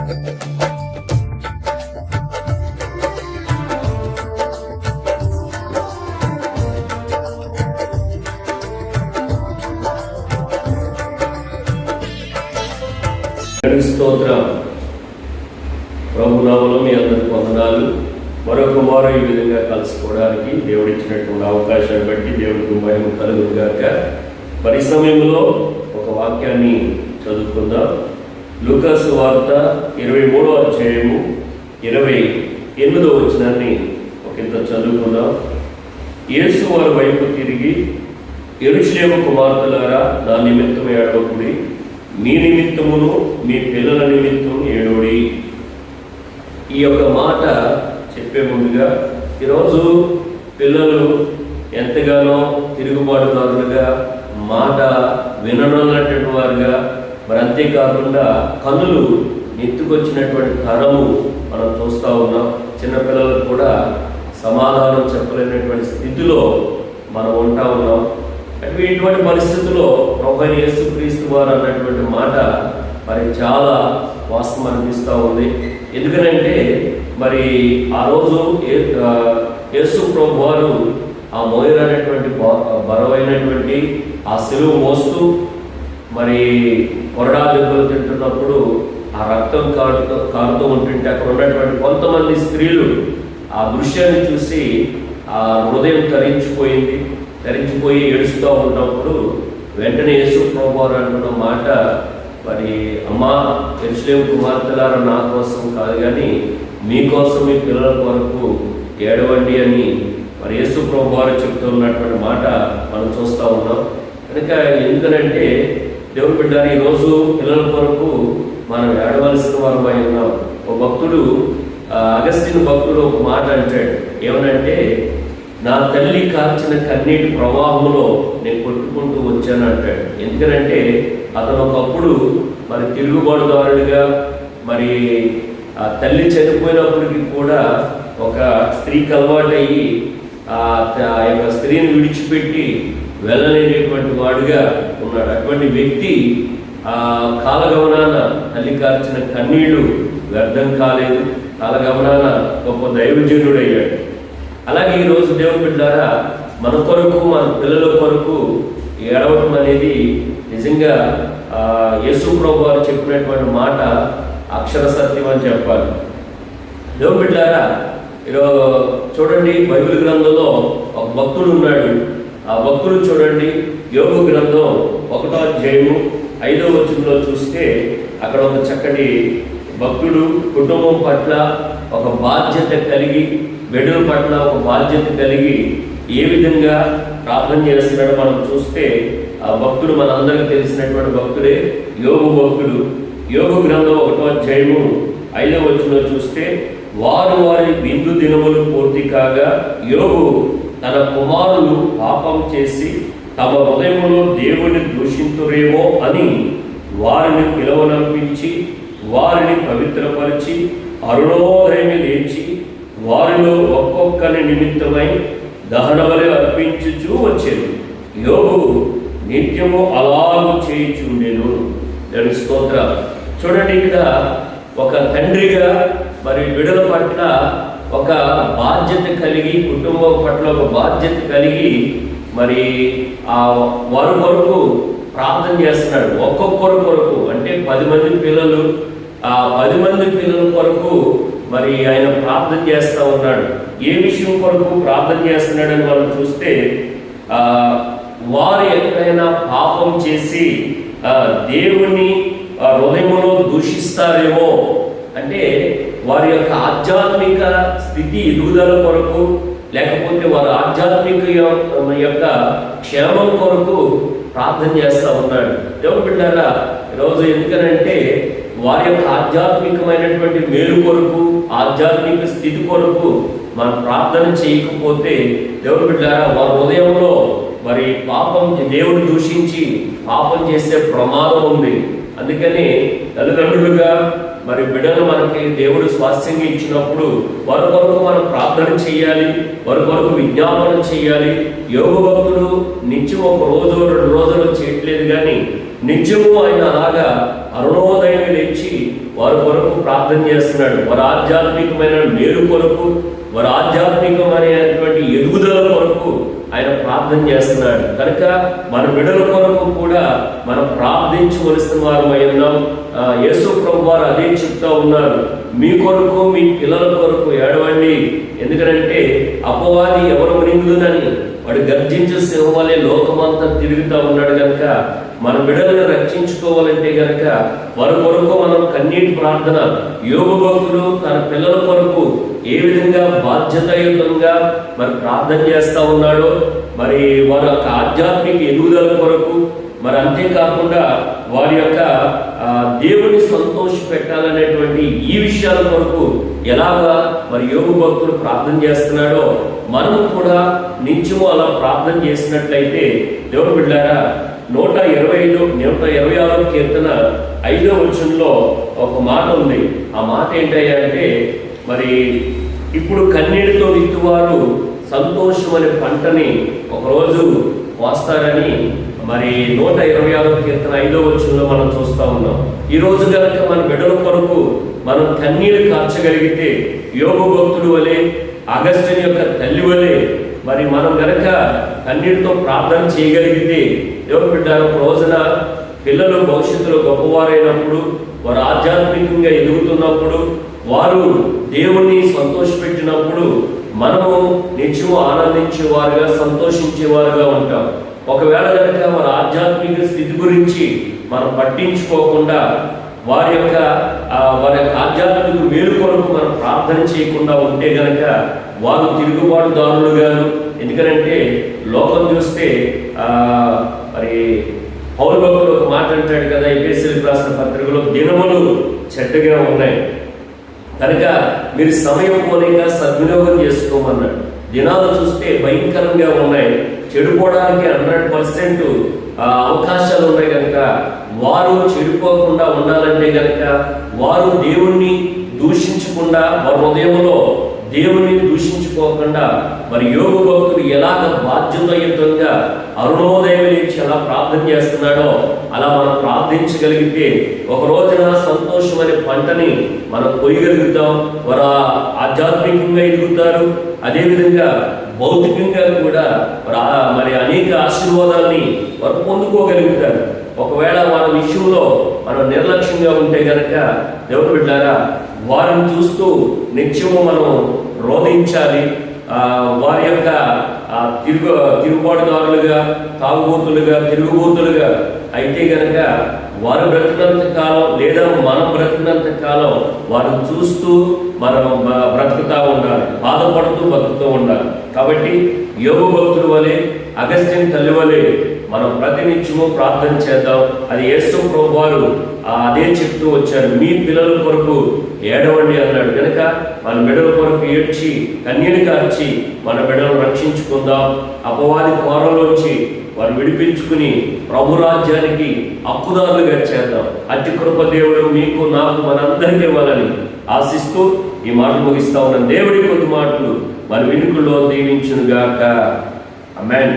స్తోత్రం. ప్రభునామములో మీ అందరికి వందనాలు. మరొక వారం ఈ విధంగా కలుసుకోవడానికి దేవుడిచ్చినటువంటి అవకాశాన్ని బట్టి దేవుడికి మహిమ కలుగును గాక. మరి సమయంలో ఒక వాక్యాన్ని చదువుకుందాం. లూకాసు వార్త 23వ అధ్యాయము 28వ వచనాన్ని ఒకంత చదువుకుందాం. యేసు వారి వైపు తిరిగి, యెరూషలేము కుమార్తెలారా, నా నిమిత్తం ఏడవకుడి, మీ నిమిత్తమును మీ పిల్లల నిమిత్తం ఏడవడి. ఈ యొక్క మాట చెప్పే ముందుగా, ఈరోజు పిల్లలు ఎంతగానో తిరుగుబాటుదారులుగా, మాట విననన్నటువంటి వారుగా, మరి అంతేకాకుండా కన్నులు నెత్తుకొచ్చినటువంటి తరము మనం చూస్తూ ఉన్నాం. చిన్నపిల్లలకు కూడా సమాధానం చెప్పలేనటువంటి స్థితిలో మనం ఉంటా ఉన్నాం. ఇటువంటి పరిస్థితుల్లో ప్రభువైన యేసుక్రీస్తు వారు అన్నటువంటి మాట మరి చాలా వాస్తవం అనిపిస్తూ ఉంది. ఎందుకనంటే మరి ఆ రోజు యేసు ప్రభు వారు ఆ మోయరైనటువంటి బరువైనటువంటి ఆ సిలువ మోస్తూ మరి కొరడా దెబ్బలు తింటున్నప్పుడు ఆ రక్తం కారుతూ ఉంటుంటే అక్కడ ఉన్నటువంటి కొంతమంది స్త్రీలు ఆ దృశ్యాన్ని చూసి ఆ హృదయం తరించిపోయి ఏడుస్తూ ఉన్నప్పుడు వెంటనే యేసు ప్రభు వారు అంటున్న మాట, మరి అమ్మా, యెరూషలేము కుమార్తెలారా, నా కోసం కాదు కానీ మీకోసం, మీ పిల్లల కొరకు ఏడవండి అని మరి యేసు ప్రభు వారు చెప్తున్నటువంటి మాట మనం చూస్తూ ఉన్నాం. కనుక ఎందుకనంటే దేవుని బిడ్డలారా, ఈరోజు పిల్లల కొరకు మనం ఏడవలసిన వారమై ఉన్నాం. ఒక భక్తుడు, అగస్త్యను భక్తుడు ఒక మాట అంటాడు. ఏమనంటే, నా తల్లి కార్చిన కన్నీటి ప్రవాహంలో నేను కొట్టుకుంటూ వచ్చాను అంటాడు. ఎందుకంటే అతను ఒకప్పుడు మరి తిరుగుబాటుదారుడిగా, మరి ఆ తల్లి చనిపోయినప్పటికీ కూడా ఒక స్త్రీకి అలవాటయ్యి ఆ యొక్క స్త్రీని విడిచిపెట్టి వెళ్ళలేనటువంటి వాడుగా ఉన్నాడు. అటువంటి వ్యక్తి ఆ కాలగమనాన తల్లి కార్చిన కన్నీళ్లు వ్యర్థం కాలేదు. కాలగమనాన గొప్ప దైవజనుడు అయ్యాడు. అలాగే ఈరోజు దేవుని బిడ్డలారా, మన కొరకు, మన పిల్లల కొరకు ఏడవటం అనేది నిజంగా యేసు ప్రభు వారు చెప్పినటువంటి మాట అక్షర సత్యం అని చెప్పాలి. దేవుని బిడ్డలారా, ఈరోజు చూడండి, బైబిల్ గ్రంథంలో ఒక భక్తుడు ఉన్నాడు. ఆ భక్తుడు చూడండి, యోబు గ్రంథం 1వ అధ్యాయము 5వ వచనంలో చూస్తే అక్కడ ఒక చక్కటి భక్తుడు కుటుంబం పట్ల ఒక బాధ్యత కలిగి, బిడ్డల పట్ల ఒక బాధ్యత కలిగి ఏ విధంగా ప్రార్థన చేస్తున్నాడో మనం చూస్తే ఆ భక్తుడు మనందరికీ తెలిసినటువంటి భక్తుడే యోబు భక్తుడు. యోబు గ్రంథం 1వ అధ్యాయము 5వ వచనంలో చూస్తే, వారి విందు దినములు పూర్తి కాగా యోబు తన కుమారులు పాపం చేసి తమ హృదయములో దేవుని దూషింతురేమో అని వారిని పిలవనంపించి వారిని పవిత్రపరిచి అరుణోదయం లేచి వారిలో ఒక్కొక్కరి నిమిత్తమై దహనబలి అర్పించుచూ వచ్చేది. యోబు నిత్యము అలాగు చేయుచుండెను. దాని స్తోత్ర. చూడండి, ఇక్కడ ఒక తండ్రిగా మరి బిడ్డల పట్ల ఒక బాధ్యత కలిగి, కుటుంబం పట్ల ఒక బాధ్యత కలిగి మరి ఆ వారి కొరకు ప్రార్థన చేస్తున్నాడు. ఒక్కొక్కరి కొరకు అంటే 10 మంది పిల్లలు, ఆ 10 మంది పిల్లల కొరకు మరి ఆయన ప్రార్థన చేస్తూ ఉన్నాడు. ఏ విషయం కొరకు ప్రార్థన చేస్తున్నాడని మనం చూస్తే, వారు ఎక్కడైనా పాపం చేసి దేవుని హృదయంలో దూషిస్తారేమో, అంటే వారి యొక్క ఆధ్యాత్మిక స్థితి ఎదుగుదల కొరకు, లేకపోతే వారి ఆధ్యాత్మిక యొక్క క్షేమం కొరకు ప్రార్థన చేస్తూ ఉన్నాడు. దేవుని బిడ్డలారా, ఈరోజు ఎందుకనంటే వారి యొక్క ఆధ్యాత్మికమైనటువంటి మేలు కొరకు, ఆధ్యాత్మిక స్థితి కొరకు మనం ప్రార్థన చేయకపోతే దేవుని బిడ్డలారా, వారి హృదయంలో మరి పాపం, దేవుడు దూషించి పాపం చేసే ప్రమాదం ఉంది. అందుకని తల్లిదండ్రులుగా మరి బిడ్డలు మనకి దేవుడు స్వాస్థ్యంగా ఇచ్చినప్పుడు వారి కొరకు మనం ప్రార్థన చేయాలి, వారి కొరకు విజ్ఞాపన చేయాలి. యోగు భక్తుడు నిత్యం 1 రోజు 2 రోజులు చేయట్లేదు, కానీ నిత్యము ఆయన అలాగా అరుణోదయం లేచి వారి కొరకు ప్రార్థన చేస్తున్నాడు. వారి ఆధ్యాత్మికమైన మేలు కొరకు, వారి ఆధ్యాత్మికమైనటువంటి ఎదుగుదల కొరకు ఆయన ప్రార్థన చేస్తున్నాడు. కనుక మన బిడ్డల కొరకు కూడా మనం ప్రార్థించవలసిన వారమై ఉన్నాం. యేసు ప్రభు వారు అదే చెప్తా ఉన్నారు, మీ కొరకు మీ పిల్లల కొరకు ఏడవండి. ఎందుకంటే అపవాది ఎవరు మునిగుదునని వాడు గర్జించే సింహం వలె లోకమంతా తిరుగుతూ ఉన్నాడు. కనుక మన బిడ్డలను రక్షించుకోవాలంటే గనక వారి కొరకు మనం కన్నీటి ప్రార్థన, యోబు భక్తుడు తన పిల్లల కొరకు ఏ విధంగా బాధ్యతాయుతంగా మరి ప్రార్థన చేస్తూ ఉన్నాడో, మరి వారి యొక్క ఆధ్యాత్మిక ఎదుగుదల కొరకు, మరి అంతేకాకుండా వారి యొక్క దేవుని సంతోష పెట్టాలనేటువంటి ఈ విషయాల కొరకు ఎలాగా మరి యోబు భక్తుడు ప్రార్థన చేస్తున్నాడో మనం కూడా నిత్యము అలా ప్రార్థన చేసినట్లయితే, దేవుని బిడ్డలారా, 126వ కీర్తన 5వ వచనంలో ఒక మాట ఉంది. ఆ మాట ఏంటంటే, మరి ఇప్పుడు కన్నీటితో విత్తువారు సంతోషం అనే పంటని ఒకరోజు కోస్తారని మరి 126వ కీర్తన 5వ వచనంలో మనం చూస్తూ ఉన్నాం. ఈ రోజు కనుక మన బిడ్డల కొరకు మనం కన్నీరు కార్చగలిగితే, యోబు భక్తుడు వలె, అగస్టిన్ యొక్క తల్లి వలె మరి మనం గనక కన్నీటితో ప్రార్థన చేయగలిగితే, దేవుని బిడ్డ ఒక రోజున పిల్లలు భవిష్యత్తులో గొప్పవారైనప్పుడు, వారు ఆధ్యాత్మికంగా ఎదుగుతున్నప్పుడు, వారు దేవుణ్ణి సంతోషపెట్టినప్పుడు మనము నిత్యము ఆనందించేవారుగా, సంతోషించేవారుగా ఉంటాం. ఒకవేళ కనుక వారి ఆధ్యాత్మిక స్థితి గురించి మనం పట్టించుకోకుండా, వారి యొక్క ఆధ్యాత్మిక మేలు కొరకు మనం ప్రార్థన చేయకుండా ఉంటే గనక వారు తిరుగుబాటుదారులుగాను, ఎందుకంటే లోకం చూస్తే మరి పౌలు భక్తుడు ఒక మాట అంటాడు కదా, ఎఫెసీయులకు రాసిన పత్రికలో, దినములు చెడ్డగా ఉన్నాయి కనుక మీరు సమయం పోలేక సద్వినియోగం చేసుకోమన్నాడు. దినాలు చూస్తే భయంకరంగా ఉన్నాయి, చెడిపోవడానికి 100% అవకాశాలు ఉన్నాయి. కనుక వారు చెడిపోకుండా ఉండాలంటే కనుక వారు దేవుణ్ణి దూషించకుండా, వారి హృదయంలో దేవుని దూషించుకోకుండా, మరి యోబు భక్తుడు ఎలాగ బాధ్యతాయుతంగా అరుణోదయం లేచి ఎలా ప్రార్థన చేస్తున్నాడో అలా మనం ప్రార్థించగలిగితే ఒక రోజున సంతోషం అనే పంటని మనం కొయ్యగలుగుతాం. వారు ఆధ్యాత్మికంగా ఎదుగుతారు, అదేవిధంగా భౌతికంగా కూడా మరి అనేక ఆశీర్వాదాన్ని వారు పొందుకోగలుగుతారు. ఒకవేళ వారి విషయంలో మనం నిర్లక్ష్యంగా ఉంటే గనక, దేవుని బిడ్డలారా, వారిని చూస్తూ నిత్యము మనం రోధించాలి. వారి యొక్క తిరుగుబాటుదారులుగా, తాగుబోతులుగా, తిరుగుబోతులుగా అయితే గనక వారు బ్రతికినంత కాలం, లేదా మనం బ్రతికినంత కాలం వారిని చూస్తూ మనం బ్రతుకుతూ ఉండాలి, బాధపడుతూ బతుకుతూ ఉండాలి. కాబట్టి యోబు భక్తుల వలె, అగస్టిన్ తల్లి వలె మనం ప్రతినిత్యము ప్రార్థన చేద్దాం. అది యేసు ప్రభువారు అదే చెప్తూ వచ్చారు, మీ పిల్లల కొరకు ఏడవండి అన్నాడు. కనుక మన బిడ్డల కొరకు ఏడ్చి కన్నీరు కార్చి మన బిడ్డలను రక్షించుకుందాం. అపవాది కోరలోంచి వారు విడిపించుకుని ప్రభు రాజ్యానికి హక్కుదారులుగా చేద్దాం. అతి కృప దేవుడు మీకు, నాకు, మనందరికీ ఇవ్వాలని ఆశిస్తూ ఈ మాటలు ముగిస్తా ఉన్నాను. దేవుడి కొద్ది మాటలు మన వెనుకల్లో దీవించునుగాక. ఆమేన్.